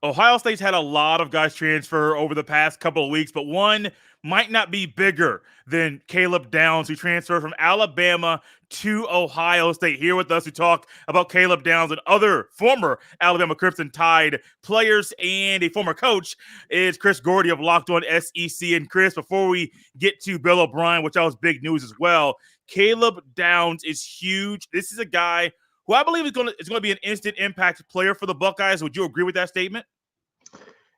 Ohio State's had a lot of guys transfer over the past couple of weeks, but one might not be bigger than Caleb Downs, who transferred from Alabama to Ohio State. Here with us to talk about Caleb Downs and other former Alabama Crimson Tide players and a former coach is Chris Gordy of Locked On SEC. And Chris, before we get to Bill O'Brien, which that was big news as well, Caleb Downs is huge. This is a guy who I believe is going to be an instant impact player for the Buckeyes. Would you agree with that statement?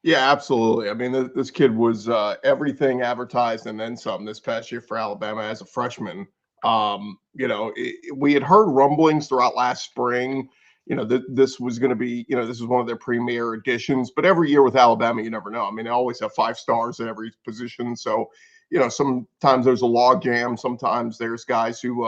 Yeah, absolutely. I mean, this kid was everything advertised and then some this past year for Alabama as a freshman. We had heard rumblings throughout last spring, this was going to be, this was one of their premier additions. But every year with Alabama, you never know. I mean, they always have 5 stars at every position. So, sometimes there's a log jam. Sometimes there's guys who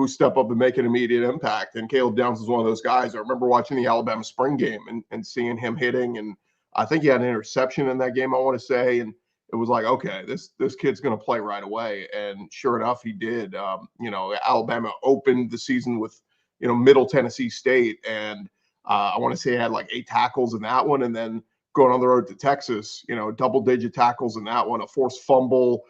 step up and make an immediate impact. And Caleb Downs is one of those guys. I remember watching the Alabama spring game and seeing him hitting. And I think he had an interception in that game, I want to say. And it was like, okay, this kid's going to play right away. And sure enough, he did. Alabama opened the season with, Middle Tennessee State. And I want to say he had like 8 tackles in that one. And then going on the road to Texas, double-digit tackles in that one, a forced fumble.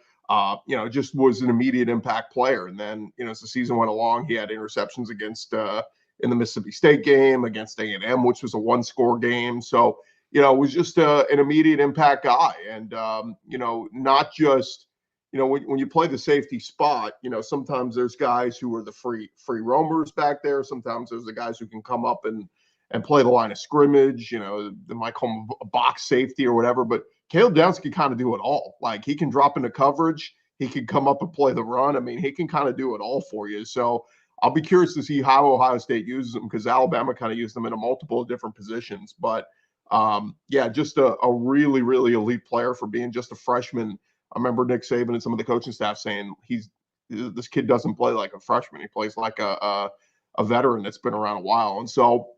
Just was an immediate impact player. And then, as the season went along, he had interceptions against in the Mississippi State game, against A&M, which was a 1-score game. So, it was just an immediate impact guy. And, not just, when you play the safety spot, sometimes there's guys who are the free roamers back there. Sometimes there's the guys who can come up and play the line of scrimmage. They might call him a box safety or whatever, but Caleb Downs can kind of do it all. Like, he can drop into coverage. He can come up and play the run. I mean, he can kind of do it all for you. So I'll be curious to see how Ohio State uses him, because Alabama kind of used him in a multiple different positions. But, just a really, really elite player for being just a freshman. I remember Nick Saban and some of the coaching staff saying this kid doesn't play like a freshman. He plays like a veteran that's been around a while. And so,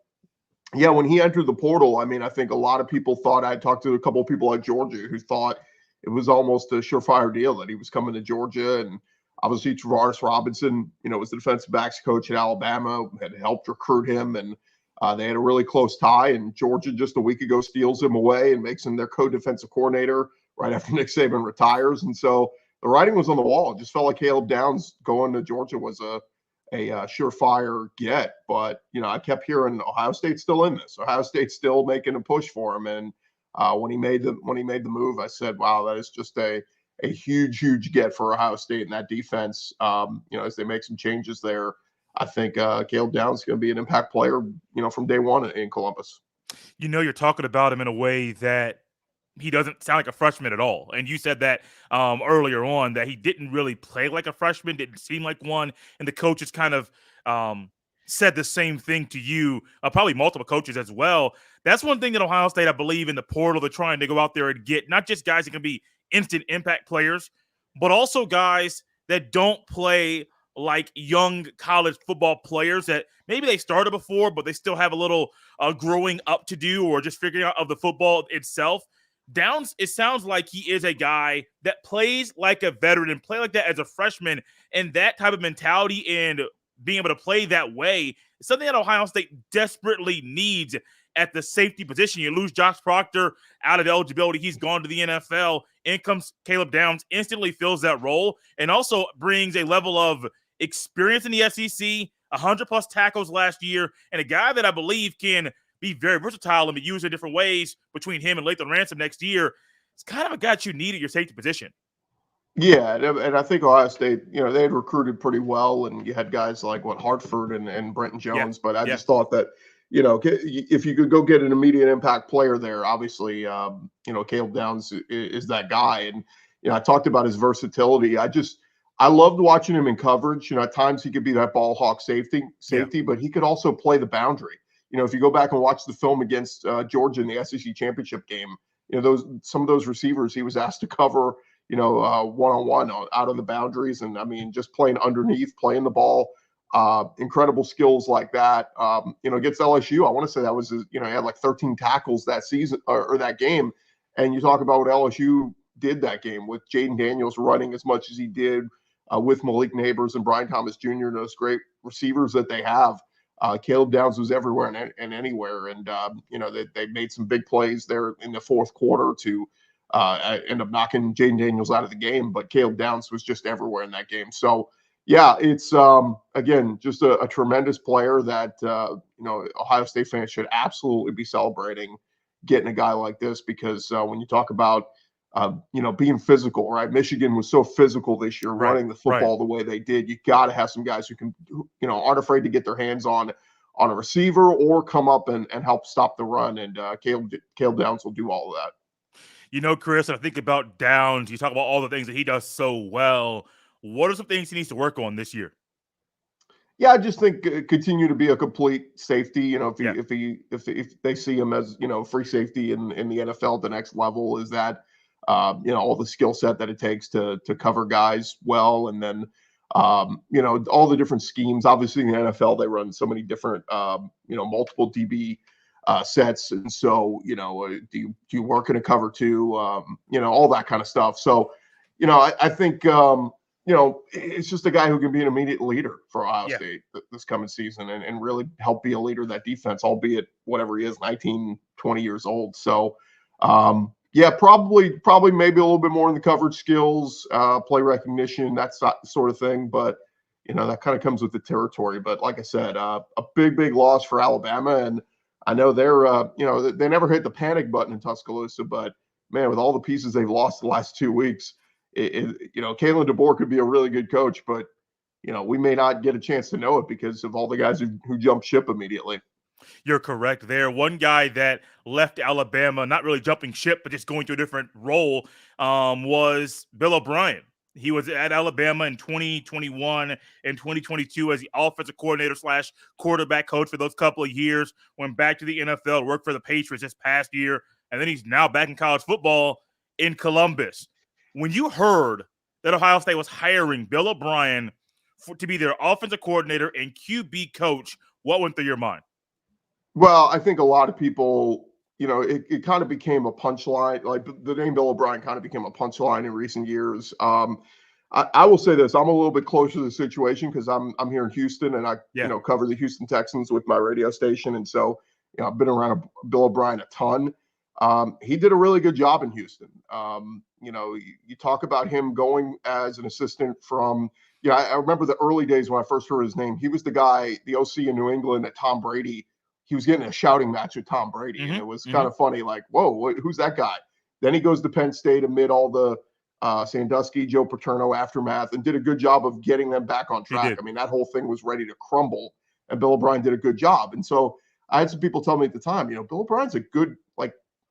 yeah, when he entered the portal, I mean, I think a lot of people thought, I talked to a couple of people at Georgia who thought it was almost a surefire deal that he was coming to Georgia. And obviously Travaris Robinson, was the defensive backs coach at Alabama, had helped recruit him. And they had a really close tie. And Georgia just a week ago steals him away and makes him their co-defensive coordinator right after Nick Saban retires. And so the writing was on the wall. It just felt like Caleb Downs going to Georgia was a surefire get. But, I kept hearing Ohio State's still in this. Ohio State's still making a push for him. And when he made the move, I said, wow, that is just a huge get for Ohio State and that defense. As they make some changes there, I think Caleb Downs is going to be an impact player, from day one in Columbus. You're talking about him in a way that he doesn't sound like a freshman at all. And you said that earlier on, that he didn't really play like a freshman, didn't seem like one. And the coaches kind of said the same thing to you, probably multiple coaches as well. That's one thing that Ohio State, I believe, in the portal, they're trying to go out there and get not just guys that can be instant impact players, but also guys that don't play like young college football players that maybe they started before, but they still have a little growing up to do, or just figuring out of the football itself. Downs, it sounds like he is a guy that plays like a veteran and play like that as a freshman, and that type of mentality and being able to play that way is something that Ohio State desperately needs at the safety position. You lose Josh Proctor out of eligibility. He's gone to the NFL. In comes Caleb Downs, instantly fills that role, and also brings a level of experience in the SEC, 100-plus tackles last year, and a guy that I believe can be very versatile and be used in different ways between him and Lathan Ransom next year. It's kind of a guy you need at your safety position. Yeah, and I think Ohio State, they had recruited pretty well, and you had guys like Hartford and Brenton Jones, but I just thought that, if you could go get an immediate impact player there, obviously, Caleb Downs is that guy. And, I talked about his versatility. I loved watching him in coverage. At times he could be that ball hawk safety, but he could also play the boundary. If you go back and watch the film against Georgia in the SEC championship game, some of those receivers he was asked to cover, one-on-one out of the boundaries. And I mean, just playing underneath, playing the ball, incredible skills like that. Against LSU, I want to say that was, he had like 13 tackles that season or that game. And you talk about what LSU did that game with Jaden Daniels running as much as he did with Malik Neighbors and Brian Thomas Jr. and those great receivers that they have. Caleb Downs was everywhere and anywhere. And, they made some big plays there in the fourth quarter to end up knocking Jaden Daniels out of the game. But Caleb Downs was just everywhere in that game. So, yeah, it's, again, just a tremendous player that, Ohio State fans should absolutely be celebrating getting a guy like this because when you talk about, being physical, right? Michigan was so physical this year, running the football the way they did. You got to have some guys who can, aren't afraid to get their hands on a receiver or come up and help stop the run. And Caleb Downs will do all of that. Chris, I think about Downs. You talk about all the things that he does so well. What are some things he needs to work on this year? Yeah, I just think continue to be a complete safety. If they see him as free safety in the NFL at the next level, is that all the skill set that it takes to cover guys well, and then all the different schemes. Obviously, in the NFL they run so many different multiple DB sets, and so do you work in a cover two? All that kind of stuff. So I think. It's just a guy who can be an immediate leader for Ohio State this coming season and really help be a leader of that defense, albeit whatever he is, 19, 20 years old. So, probably maybe a little bit more in the coverage skills, play recognition, that sort of thing. But, that kind of comes with the territory. But like I said, a big loss for Alabama. And I know they're, they never hit the panic button in Tuscaloosa. But, man, with all the pieces they've lost the last 2 weeks, Kalen DeBoer could be a really good coach, but we may not get a chance to know it because of all the guys who jumped ship immediately. You're correct there. One guy that left Alabama, not really jumping ship, but just going to a different role, was Bill O'Brien. He was at Alabama in 2021 and 2022 as the offensive coordinator / quarterback coach for those couple of years. Went back to the NFL, worked for the Patriots this past year, and then he's now back in college football in Columbus. When you heard that Ohio State was hiring Bill O'Brien to be their offensive coordinator and QB coach, what went through your mind? Well, I think a lot of people, it kind of became a punchline. Like the name Bill O'Brien kind of became a punchline in recent years. I will say this: I'm a little bit closer to the situation because I'm here in Houston and I cover the Houston Texans with my radio station, and so I've been around Bill O'Brien a ton. He did a really good job in Houston. You talk about him going as an assistant from, I remember the early days when I first heard his name. He was the guy, the OC in New England at Tom Brady. He was getting a shouting match with Tom Brady. And it was kind of funny, like, whoa, who's that guy? Then he goes to Penn State amid all the Sandusky, Joe Paterno aftermath and did a good job of getting them back on track. I mean, that whole thing was ready to crumble and Bill O'Brien did a good job. And so I had some people tell me at the time, Bill O'Brien's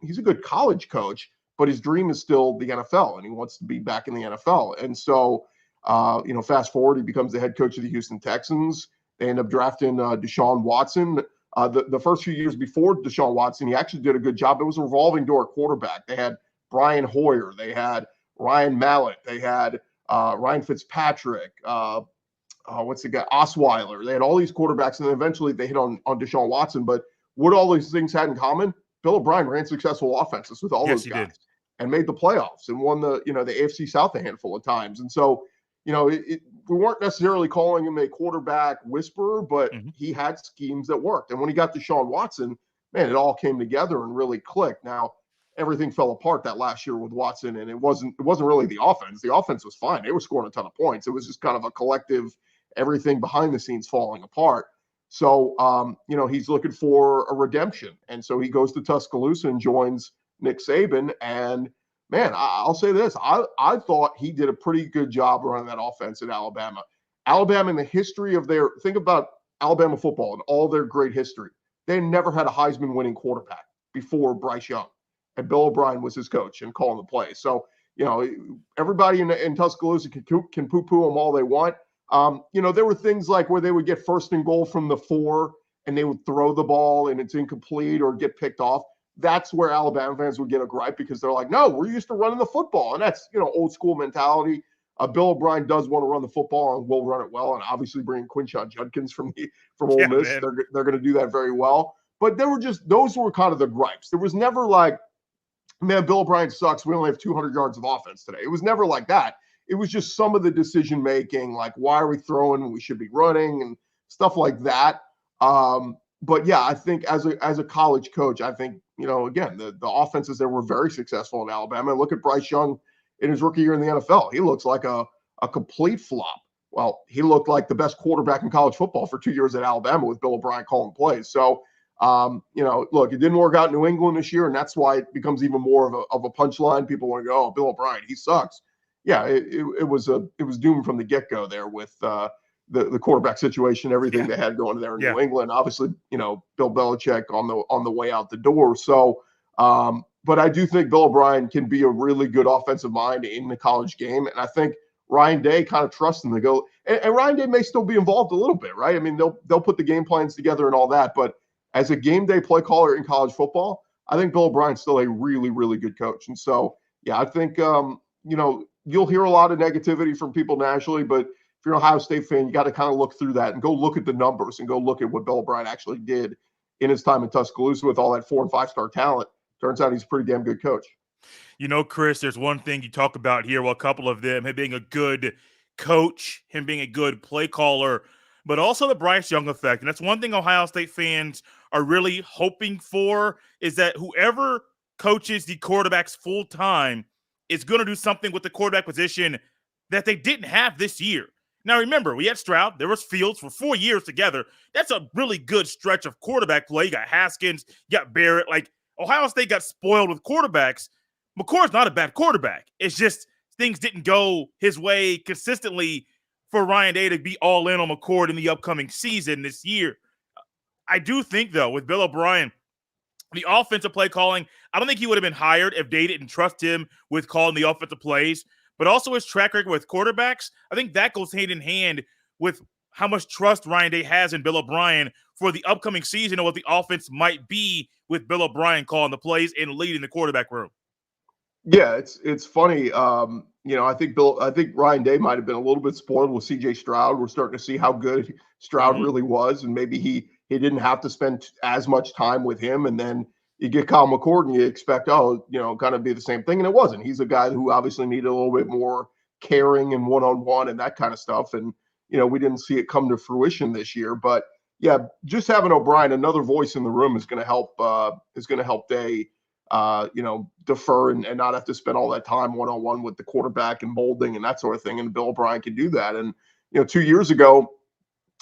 he's a good college coach, but his dream is still the NFL and he wants to be back in the NFL. And so, fast forward, he becomes the head coach of the Houston Texans. They end up drafting Deshaun Watson. The first few years before Deshaun Watson, he actually did a good job. It was a revolving door quarterback. They had Brian Hoyer. They had Ryan Mallett. They had Ryan Fitzpatrick. What's the guy? Osweiler. They had all these quarterbacks, and then eventually they hit on Deshaun Watson. But what all these things had in common? Bill O'Brien ran successful offenses with all those guys and made the playoffs and won the AFC South a handful of times. And so, we weren't necessarily calling him a quarterback whisperer, but he had schemes that worked. And when he got Deshaun Watson, man, it all came together and really clicked. Now, everything fell apart that last year with Watson, and it wasn't really the offense. The offense was fine. They were scoring a ton of points. It was just kind of a collective, everything behind the scenes falling apart. So, he's looking for a redemption. And so he goes to Tuscaloosa and joins Nick Saban. And, man, I'll say this. I thought he did a pretty good job running that offense at Alabama. Alabama, in the history of think about Alabama football and all their great history. They never had a Heisman-winning quarterback before Bryce Young. And Bill O'Brien was his coach and calling the plays. So, everybody in Tuscaloosa can poo-poo them all they want. There were things like where they would get 1st and goal from the 4 and they would throw the ball and it's incomplete or get picked off. That's where Alabama fans would get a gripe because they're like, no, we're used to running the football. And that's, old school mentality. Bill O'Brien does want to run the football and will run it well. And obviously bringing Quinshon Judkins from Ole Miss, they're going to do that very well. But those were kind of the gripes. There was never like, man, Bill O'Brien sucks. We only have 200 yards of offense today. It was never like that. It was just some of the decision making, like why are we throwing when we should be running and stuff like that. But yeah, I think as a college coach, I think, again, the offenses there were very successful in Alabama. Look at Bryce Young in his rookie year in the NFL. He looks like a complete flop. Well, he looked like the best quarterback in college football for 2 years at Alabama with Bill O'Brien calling plays. So, look, it didn't work out in New England this year, and that's why it becomes even more of a punchline. People want to go, "Oh, Bill O'Brien, he sucks." Yeah, it was doomed from the get-go there with the quarterback situation, everything they had going there in New England. Obviously, Bill Belichick on the way out the door. So, but I do think Bill O'Brien can be a really good offensive mind in the college game, and I think Ryan Day kind of trusts him to go. And Ryan Day may still be involved a little bit, right? I mean, they'll put the game plans together and all that, but as a game day play caller in college football, I think Bill O'Brien's still a really, really good coach. And so, yeah, I think you'll hear a lot of negativity from people nationally, but if you're an Ohio State fan, you got to kind of look through that and go look at the numbers and go look at what Bill O'Brien actually did in his time in Tuscaloosa with all that 4- and 5-star talent. Turns out he's a pretty damn good coach. Chris, there's one thing you talk about here, well, a couple of them, him being a good coach, him being a good play caller, but also the Bryce Young effect. And that's one thing Ohio State fans are really hoping for, is that whoever coaches the quarterbacks full time is going to do something with the quarterback position that they didn't have this year. Now, remember, we had Stroud. There was Fields for 4 years together. That's a really good stretch of quarterback play. You got Haskins, you got Barrett. Like, Ohio State got spoiled with quarterbacks. McCord's not a bad quarterback. It's just things didn't go his way consistently for Ryan Day to be all in on McCord in the upcoming season this year. I do think, though, with Bill O'Brien, the offensive play calling, I don't think he would have been hired if Day didn't trust him with calling the offensive plays. But also his track record with quarterbacks, I think that goes hand in hand with how much trust Ryan Day has in Bill O'Brien for the upcoming season and what the offense might be with Bill O'Brien calling the plays and leading the quarterback room. Yeah, it's funny. I think Ryan Day might have been a little bit spoiled with CJ Stroud. We're starting to see how good Stroud really was, and maybe he didn't have to spend as much time with him. And then you get Kyle McCord and you expect, kind of be the same thing. And it wasn't. He's a guy who obviously needed a little bit more caring and one-on-one and that kind of stuff. And, we didn't see it come to fruition this year. But yeah, just having O'Brien, another voice in the room, is going to help Day, defer and not have to spend all that time one-on-one with the quarterback and molding and that sort of thing. And Bill O'Brien can do that. And, 2 years ago,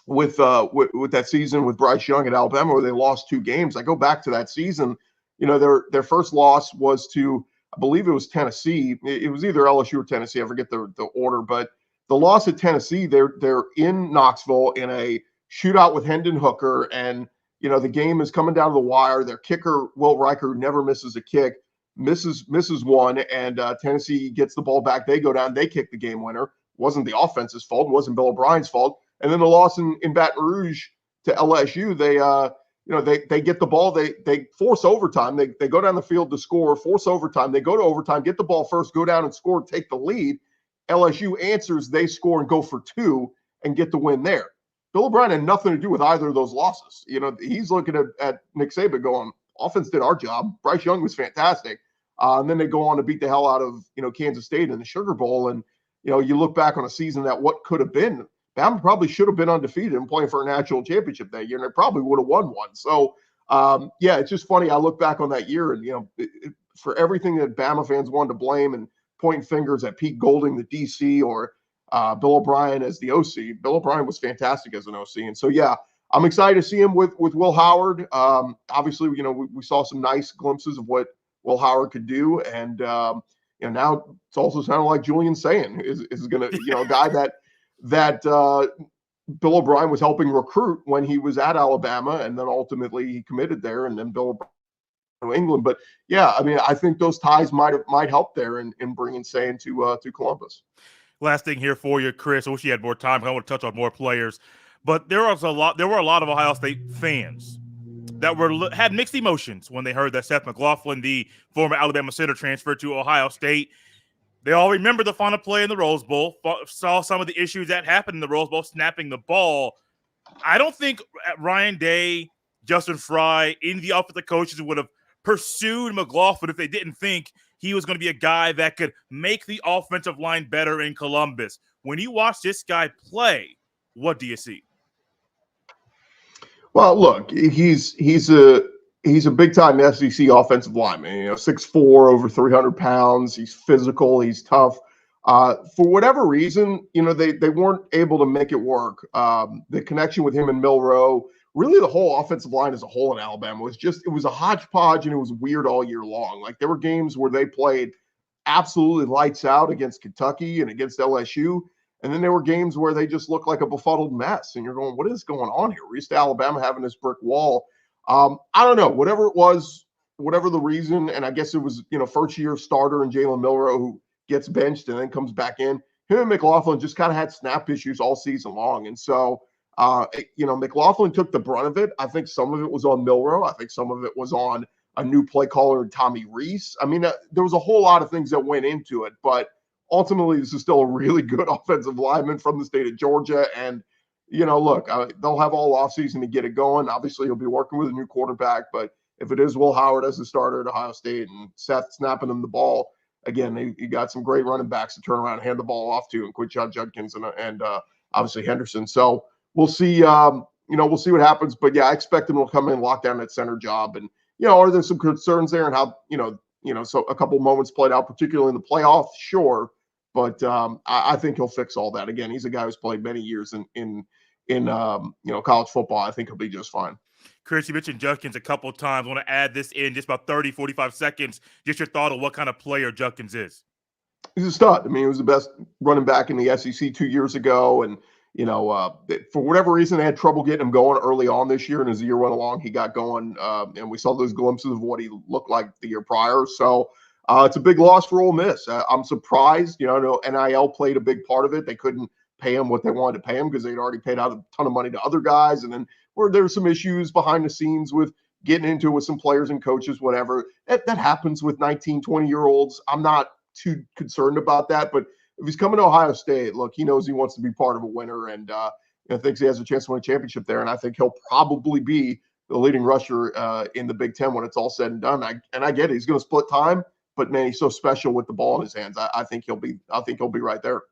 with that season with Bryce Young at Alabama, where they lost 2 games, I go back to that season. Their first loss was to, I believe it was Tennessee. It was either LSU or Tennessee. I forget the order, but the loss at Tennessee, they're in Knoxville in a shootout with Hendon Hooker, and the game is coming down to the wire. Their kicker, Will Riker, who never misses a kick, misses one, and Tennessee gets the ball back. They go down, they kick the game winner. It wasn't the offense's fault. It wasn't Bill O'Brien's fault. And then the loss in Baton Rouge to LSU, they get the ball. They force overtime. They go down the field to score, force overtime. They go to overtime, get the ball first, go down and score, take the lead. LSU answers, they score and go for 2 and get the win there. Bill O'Brien had nothing to do with either of those losses. He's looking at Nick Saban going, offense did our job. Bryce Young was fantastic. And then they go on to beat the hell out of, Kansas State in the Sugar Bowl. And, you look back on a season that what could have been, Bama probably should have been undefeated and playing for a national championship that year, and they probably would have won one. So, it's just funny. I look back on that year and, for everything that Bama fans wanted to blame and pointing fingers at Pete Golding, the DC, or Bill O'Brien as the OC. Bill O'Brien was fantastic as an OC. And so, yeah, I'm excited to see him with Will Howard. Obviously, we saw some nice glimpses of what Will Howard could do. And, now it's also sounding like Julian Sayin is going to, a guy that Bill O'Brien was helping recruit when he was at Alabama, and then ultimately he committed there, and then Bill O'Brien New England. But yeah, I mean, I think those ties might help there in bringing Sayin to Columbus. Last thing here for you, Chris. I wish you had more time. I want to touch on more players, but there were a lot of Ohio State fans that had mixed emotions when they heard that Seth McLaughlin, the former Alabama center, transferred to Ohio State. They all remember the final play in the Rose Bowl, saw some of the issues that happened in the Rose Bowl, snapping the ball. I don't think Ryan Day, Justin Fry, any of the offensive coaches would have pursued McLaughlin if they didn't think he was going to be a guy that could make the offensive line better in Columbus. When you watch this guy play, what do you see? Well, look, he's a big time SEC offensive lineman. 6'4", over 300 pounds. He's physical. He's tough. For whatever reason, they weren't able to make it work. The connection with him and Milroe, really the whole offensive line as a whole in Alabama it was a hodgepodge, and it was weird all year long. Like, there were games where they played absolutely lights out against Kentucky and against LSU. And then there were games where they just looked like a befuddled mess. And you're going, what is going on here? We're used to Alabama having this brick wall. I don't know. Whatever it was, whatever the reason, and I guess it was, first-year starter and Jalen Milroe who gets benched and then comes back in. Him and McLaughlin just kind of had snap issues all season long. And so, McLaughlin took the brunt of it. I think some of it was on Milroe. I think some of it was on a new play caller, Tommy Reese. I mean, there was a whole lot of things that went into it, but ultimately this is still a really good offensive lineman from the state of Georgia. And, look, they'll have all offseason to get it going. Obviously, he'll be working with a new quarterback, but if it is Will Howard as the starter at Ohio State and Seth snapping him the ball, again, you got some great running backs to turn around and hand the ball off to, and Quinshon Judkins and obviously Henderson. So we'll see, we'll see what happens. But yeah, I expect him to come in, lock down that center job. And, are there some concerns there and how, so a couple moments played out, particularly in the playoffs? Sure. But I think he'll fix all that. Again, he's a guy who's played many years in college football. I think he'll be just fine. Chris, you mentioned Judkins a couple of times. I want to add this in just about 30, 45 seconds. Just your thought on what kind of player Judkins is. He's a stud. I mean, he was the best running back in the SEC 2 years ago. And, for whatever reason, they had trouble getting him going early on this year. And as the year went along, he got going. And we saw those glimpses of what he looked like the year prior. So it's a big loss for Ole Miss. I'm surprised. NIL played a big part of it. They couldn't pay him what they wanted to pay him because they'd already paid out a ton of money to other guys. And then where there's some issues behind the scenes with getting into it with some players and coaches, whatever. That happens with 19, 20-year-olds. I'm not too concerned about that. But if he's coming to Ohio State, look, he knows he wants to be part of a winner and thinks he has a chance to win a championship there. And I think he'll probably be the leading rusher in the Big Ten when it's all said and done. I get it. He's going to split time, but man, he's so special with the ball in his hands. I think he'll be right there.